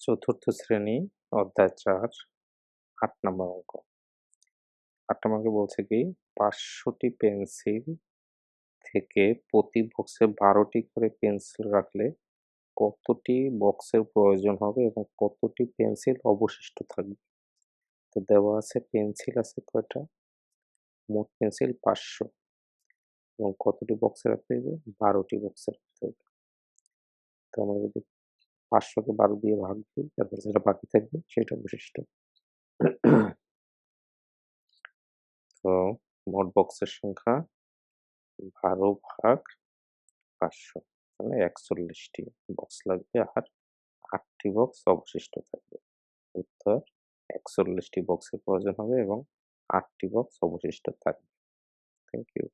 চতুর্থ শ্রেণী অধ্যায় ৪ ৮ নম্বর অঙ্ক। ৮ নম্বর অঙ্কে বলছে কি ৫০০ টি পেন্সিল থেকে প্রতি বক্সে ১২ টি করে পেন্সিল রাখলে কতটি বক্সের প্রয়োজন হবে এবং কতটি পেন্সিল অবশিষ্ট থাকবে? তো দেওয়া আছে পেন্সিল আছে কয়টা? মোট পেন্সিল ৫০০ এবং কতটি বক্সে রাখতে হবে? ১২ টি বক্সে রাখতে হবে। তো আমরা যদি ৫০০ কে ১২ দিয়ে ভাগ দিই তারপর যেটা বাকি থাকবে সেটা অবশিষ্ট। তো মোট বক্সের সংখ্যা ১২ ভাগ ৫০০ মানে ৪১ টি বক্স লাগবে আর ৮ টি বক্স অবশিষ্ট থাকবে। উত্তর ৪১ টি বক্সের প্রয়োজন হবে এবং ৮ টি বক্স অবশিষ্ট থাকবে। Thank you.